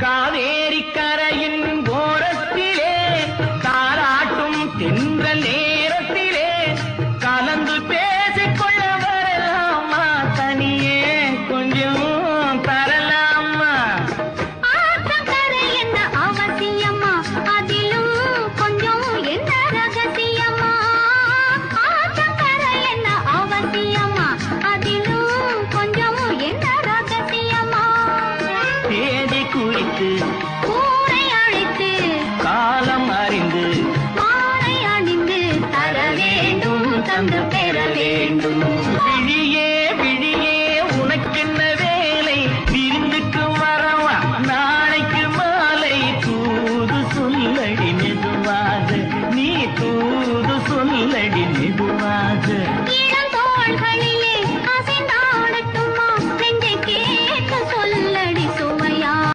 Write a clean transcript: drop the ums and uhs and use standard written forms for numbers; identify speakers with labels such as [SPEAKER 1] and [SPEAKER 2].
[SPEAKER 1] காவேரி கரையின் ஓரத்திலே தாராட்டும் தென்றல் நேரத்திலே கலந்து பேசிக்கொள்ள வரலாமா தனியே கொஞ்சம் தரலாமா
[SPEAKER 2] ஆற்றங்கரை என்ன அவசியமா அதிலும் கொஞ்சம் என்ன ரகசியமா ஆற்றங்கரை என்ன அவசியமா அதிலும் கொஞ்சம் என்ன ரகசியமா
[SPEAKER 1] தேதி குறித்து
[SPEAKER 2] ஓ